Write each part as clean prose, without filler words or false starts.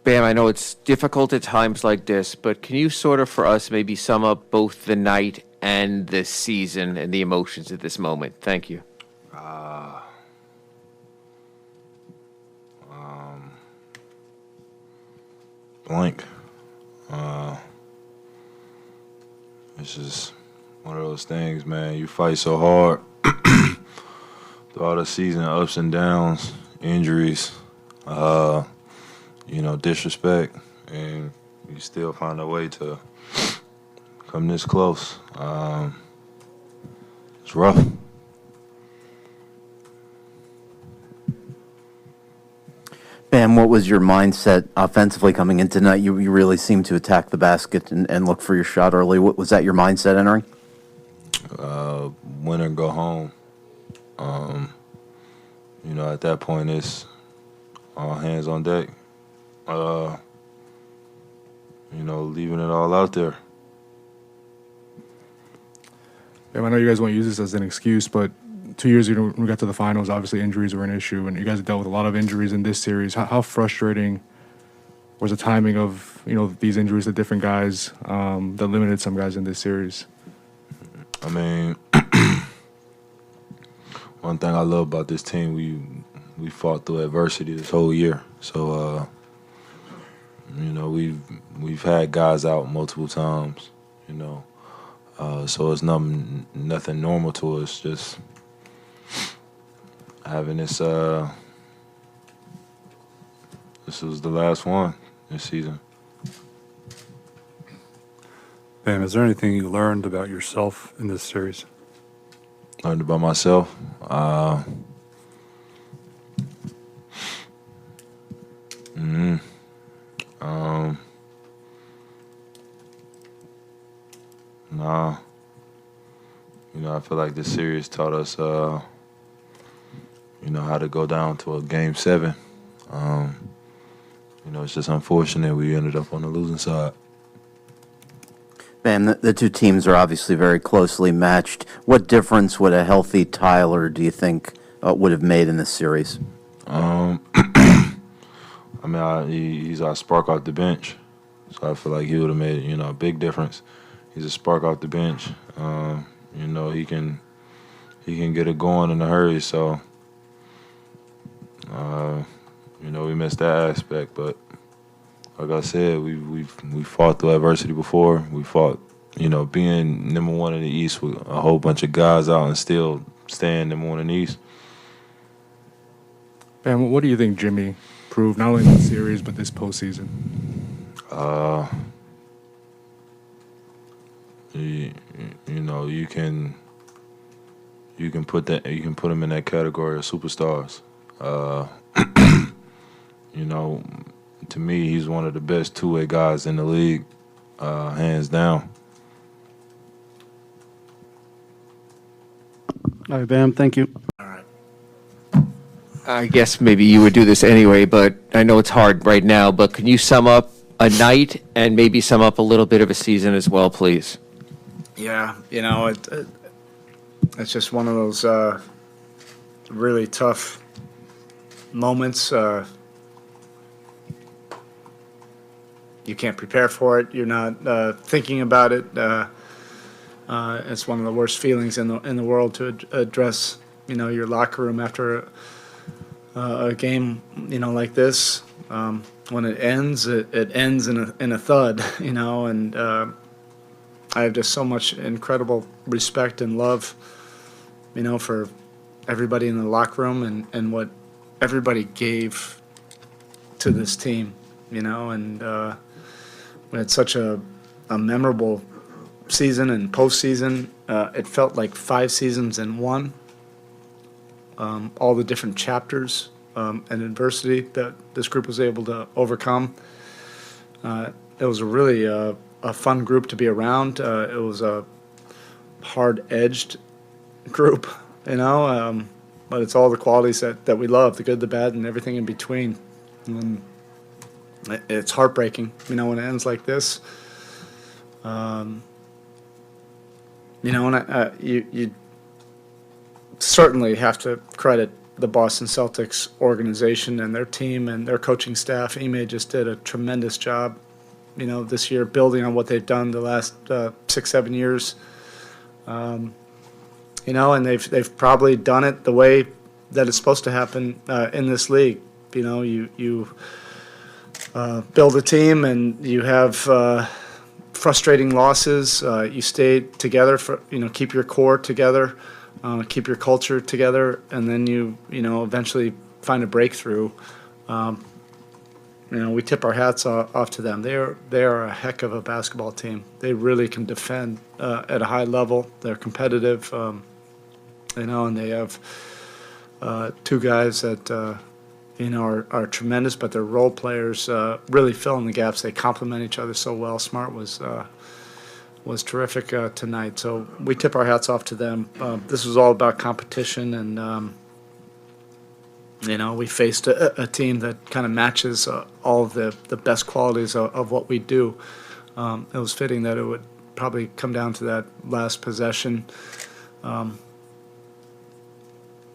Bam, I know it's difficult at times like this, but can you sort of, for us, maybe sum up both the night and the season and the emotions at this moment? Thank you. Blank. It's just one of those things, man. You fight so hard throughout the season, ups and downs, injuries, disrespect, and you still find a way to come this close. It's rough. Bam, what was your mindset offensively coming in tonight? You really seemed to attack the basket and look for your shot early. What was that your mindset entering? Win or go home. At that point, it's all hands on deck. Leaving it all out there. I know you guys won't use this as an excuse, but 2 years ago when we got to the finals, obviously injuries were an issue, and you guys have dealt with a lot of injuries in this series. How frustrating was the timing of these injuries to different guys that limited some guys in this series? I mean, one thing I love about this team, we fought through adversity this whole year. So, we've had guys out multiple times. So it's nothing normal to us. Just having this. This was the last one this season. Bam, is there anything you learned about yourself in this series? Learned about myself. Nah. I feel like this series taught us, how to go down to a game 7. It's just unfortunate we ended up on the losing side. Bam, the two teams are obviously very closely matched. What difference would a healthy Tyler, do you think, would have made in this series? He's our spark off the bench, so I feel like he would have made a big difference. He's a spark off the bench. He can get it going in a hurry. So we missed that aspect, but like I said, we fought through adversity before. We fought, being number one in the East with a whole bunch of guys out and still staying number one in the East. Bam, what do you think Jimmy proved not only in the series but this postseason? You can put him in that category of superstars. To me, he's one of the best two-way guys in the league, hands down. All right, Bam, thank you. I guess maybe you would do this anyway, but I know it's hard right now, but can you sum up a night and maybe sum up a little bit of a season as well, please? Yeah, it's just one of those really tough moments. You can't prepare for it. You're not thinking about it. It's one of the worst feelings in the world to address. Your locker room after a game, like this. When it ends, it ends in a thud. And I have just so much incredible respect and love, for everybody in the locker room and what everybody gave to this team, and we had such a memorable season and postseason. It felt like 5 seasons in one. All the different chapters and adversity that this group was able to overcome. It was a really a fun group to be around. It was a hard-edged group, but it's all the qualities that we love, the good, the bad, and everything in between. And it's heartbreaking, when it ends like this. And you certainly have to credit the Boston Celtics organization and their team and their coaching staff. Ime just did a tremendous job, this year, building on what they've done the last 6-7 years. And they've probably done it the way that it's supposed to happen in this league. You build a team and you have frustrating losses. You stay together keep your core together, keep your culture together, and then you eventually find a breakthrough. We tip our hats off to them. They are a heck of a basketball team. They really can defend at a high level. They're competitive, and they have two guys that are tremendous, but they're role players, really fill in the gaps. They complement each other so well. Smart was terrific tonight. So we tip our hats off to them. This was all about competition, and we faced a team that kind of matches all of the best qualities of what we do. It was fitting that it would probably come down to that last possession.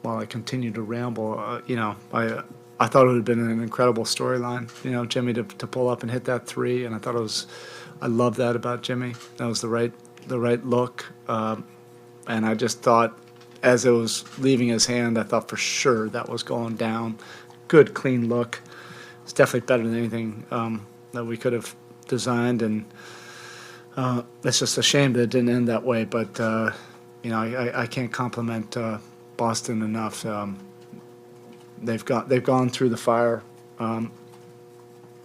While I continue to ramble, I thought it would have been an incredible storyline. Jimmy to pull up and hit that three, and I love that about Jimmy. That was the right look, and I just thought, as it was leaving his hand, I thought for sure that was going down. Good, clean look. It's definitely better than anything that we could have designed, and it's just a shame that it didn't end that way. But I can't compliment Boston enough. They've gone through the fire, and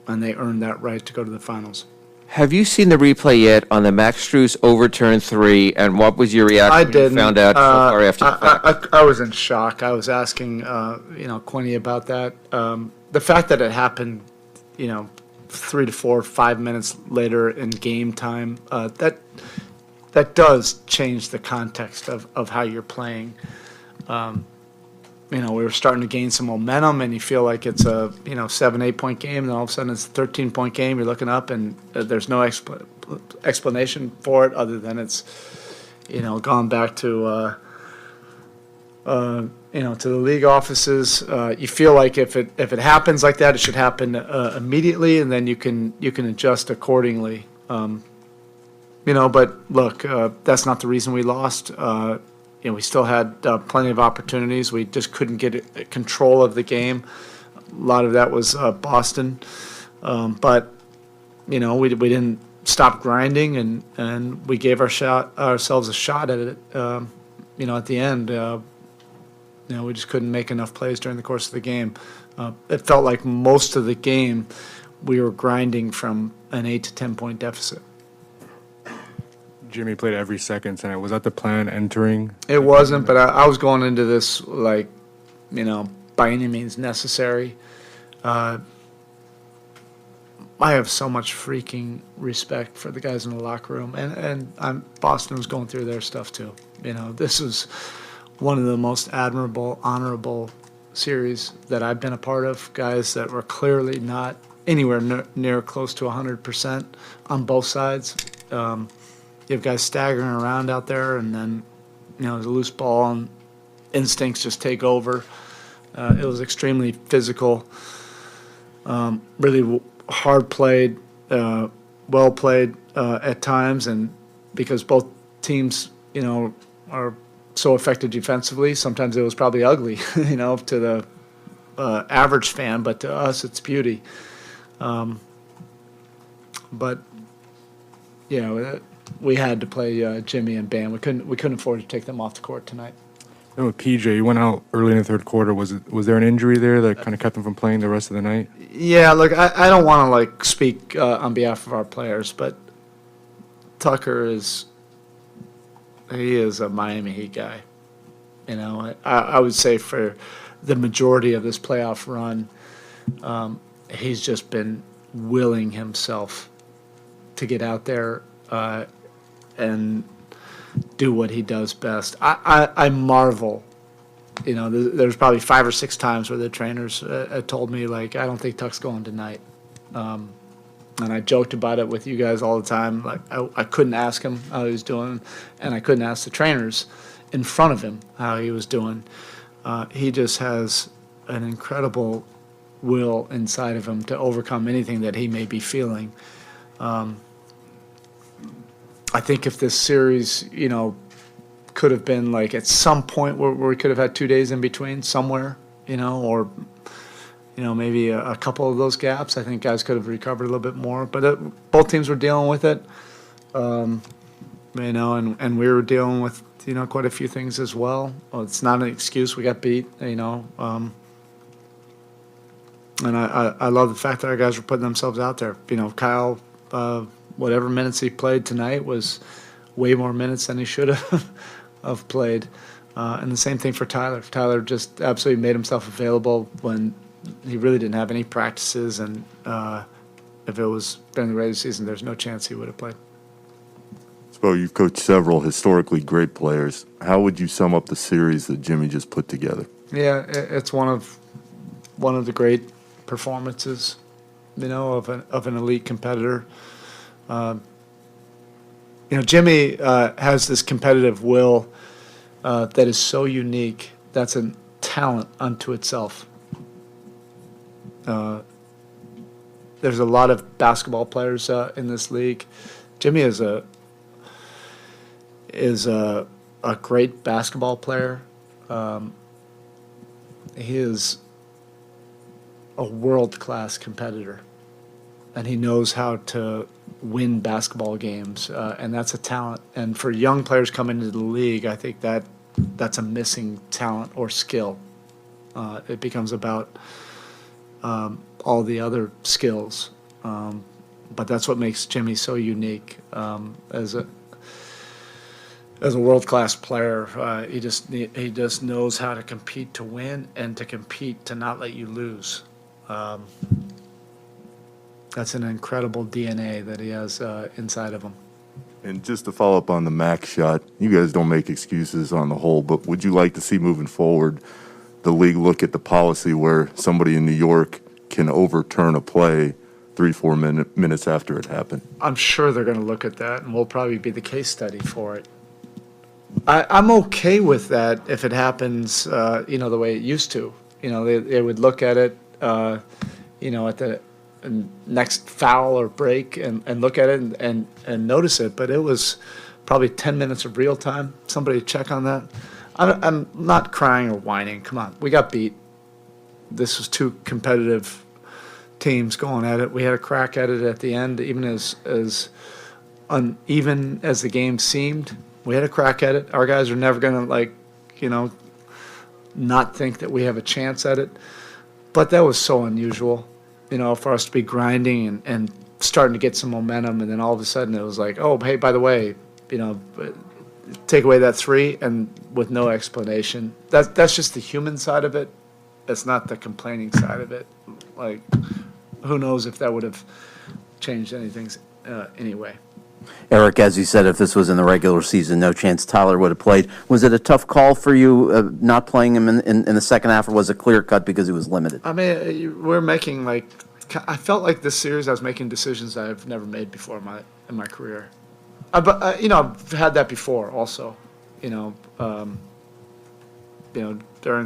they earned that right to go to the finals. Have you seen the replay yet on the Max Strus overturned three, and what was your reaction I when didn't. you found out so far after the fact? I was in shock. I was asking, Quinny about that. The fact that it happened, 3 to 4, 5 minutes later in game time, that does change the context of how you're playing. We were starting to gain some momentum, and you feel like it's a 7-8 point game, and then all of a sudden it's a 13-point game. You're looking up, and there's no explanation for it other than it's gone back to to the league offices. You feel like if it happens like that, it should happen immediately, and then you can adjust accordingly. But look, that's not the reason we lost. We still had plenty of opportunities. We just couldn't get control of the game. A lot of that was Boston. But we didn't stop grinding, and we gave ourselves a shot at it. At the end, we just couldn't make enough plays during the course of the game. It felt like most of the game we were grinding from an 8 to 10 point deficit. Jimmy played every second tonight. Was that the plan entering? It wasn't, but I was going into this by any means necessary. I have so much freaking respect for the guys in the locker room, and Boston was going through their stuff too. This was one of the most admirable, honorable series that I've been a part of. Guys that were clearly not anywhere near close to 100% on both sides. You have guys staggering around out there, and then, the loose ball and instincts just take over. It was extremely physical, really hard played, well played at times, and because both teams, are so effective defensively, sometimes it was probably ugly, to the average fan, but to us, it's beauty. But, we had to play Jimmy and Bam. We couldn't afford to take them off the court tonight. And with PJ, you went out early in the third quarter. Was there an injury there that kind of kept him from playing the rest of the night? Yeah, look, I don't want to speak on behalf of our players, but Tucker is a Miami Heat guy. I would say for the majority of this playoff run, he's just been willing himself to get out there and do what he does best. I marvel. There's probably 5 or 6 times where the trainers told me, I don't think Tuck's going tonight. And I joked about it with you guys all the time. I couldn't ask him how he was doing, and I couldn't ask the trainers in front of him how he was doing. He just has an incredible will inside of him to overcome anything that he may be feeling. I think if this series, could have been like at some point where we could have had 2 days in between somewhere, or maybe a couple of those gaps, I think guys could have recovered a little bit more. But both teams were dealing with it, and we were dealing with quite a few things as well. It's not an excuse. We got beat, and I love the fact that our guys were putting themselves out there. Kyle, whatever minutes he played tonight was way more minutes than he should have played. And the same thing for Tyler. Tyler just absolutely made himself available when he really didn't have any practices. And if it was during the regular season, there's no chance he would have played. Spo, you've coached several historically great players. How would you sum up the series that Jimmy just put together? Yeah, it's one of the great performances, of an elite competitor. Jimmy has this competitive will that is so unique. That's a talent unto itself. There's a lot of basketball players in this league. Jimmy is a great basketball player. He is a world-class competitor, and he knows how to win basketball games, and that's a talent. And for young players coming into the league, I think that's a missing talent or skill. It becomes about all the other skills, but that's what makes Jimmy so unique as a world-class player. He just knows how to compete to win and to compete to not let you lose. That's an incredible DNA that he has inside of him. And just to follow up on the max shot, you guys don't make excuses on the whole, but would you like to see moving forward the league look at the policy where somebody in New York can overturn a play 3-4 minutes after it happened? I'm sure they're going to look at that, and we'll probably be the case study for it. I'm okay with that if it happens, the way it used to. They would look at it, at the next foul or break and look at it and notice it. But it was probably 10 minutes of real time. Somebody check on that. I'm not crying or whining. Come on, we got beat. This was two competitive teams going at it. We had a crack at it at the end, even as uneven as the game seemed. We had a crack at it. Our guys are never going to, not think that we have a chance at it. But that was so unusual, for us to be grinding and starting to get some momentum. And then all of a sudden it was like, oh, hey, by the way, take away that three and with no explanation. That's just the human side of it. That's not the complaining side of it. Like, who knows if that would have changed anything anyway. Eric, as you said, if this was in the regular season, no chance Tyler would have played. Was it a tough call for you not playing him in the second half, or was it clear cut because he was limited? I mean, we're making I felt like this series I was making decisions I've never made before in my career. But I've had that before also. During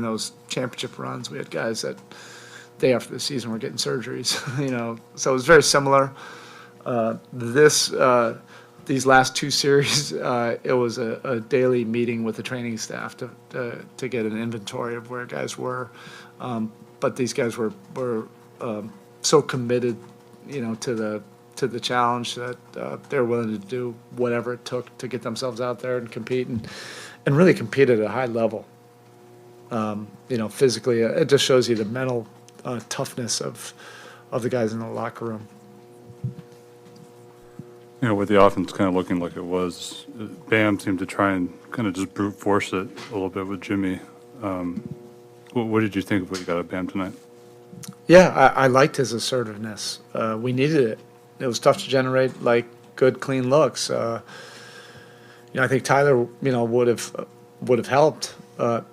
those championship runs, we had guys that day after the season were getting surgeries. So it was very similar. These last two series, it was a daily meeting with the training staff to get an inventory of where guys were. But these guys were so committed, to the challenge that they're willing to do whatever it took to get themselves out there and compete and really compete at a high level. Physically, it just shows you the mental toughness of the guys in the locker room. With the offense kind of looking like it was, Bam seemed to try and kind of just brute force it a little bit with Jimmy. What did you think of what you got at Bam tonight? Yeah, I liked his assertiveness. We needed it. It was tough to generate good, clean looks. I think Tyler, would have helped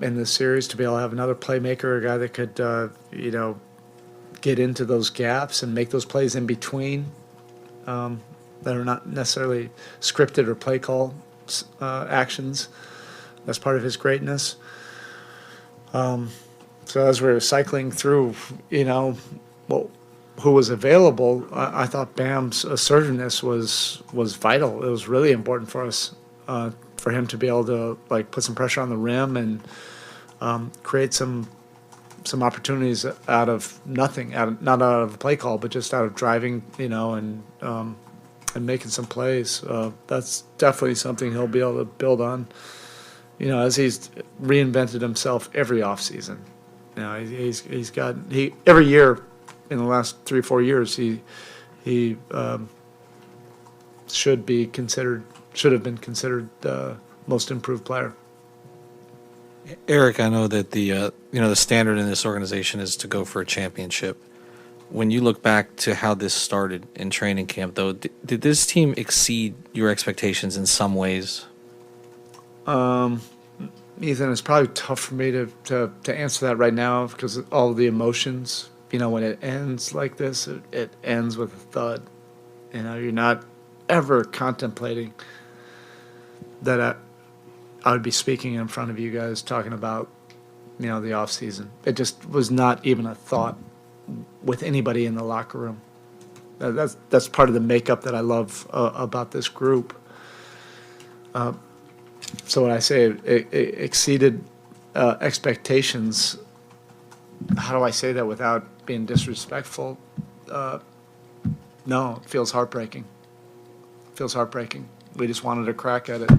in this series to be able to have another playmaker, a guy that could, get into those gaps and make those plays in between. That are not necessarily scripted or play call actions. That's part of his greatness. So as we were cycling through, well, who was available, I thought Bam's assertiveness was vital. It was really important for us, for him to be able to like put some pressure on the rim and create some opportunities out of nothing, not out of a play call, but just out of driving, and making some plays. That's definitely something he'll be able to build on, as he's reinvented himself every offseason. He's got every year in the last 3 or 4 years he should have been considered most improved player. Eric, I know that the standard in this organization is to go for a championship. When you look back to how this started in training camp, though, did this team exceed your expectations in some ways? Ethan, it's probably tough for me to answer that right now because of all the emotions. When it ends like this, it ends with a thud. You're not ever contemplating that I would be speaking in front of you guys talking about, the off season. It just was not even a thought with anybody in the locker room. That's part of the makeup that I love about this group. So when I say it exceeded expectations, how do I say that without being disrespectful? No, it feels heartbreaking. It feels heartbreaking. We just wanted a crack at it,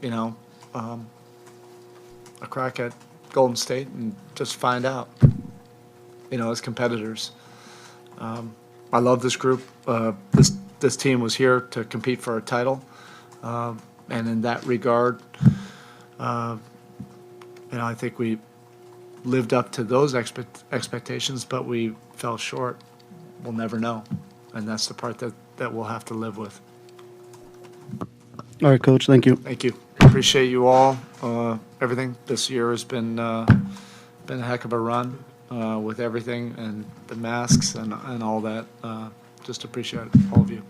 a crack at Golden State and just find out, as competitors. I love this group. This team was here to compete for a title. And in that regard, I think we lived up to those expectations, but we fell short. We'll never know. And that's the part that we'll have to live with. All right, Coach. Thank you. Thank you. Appreciate you all. Everything this year has been a heck of a run with everything and the masks and all that. Just appreciate all of you.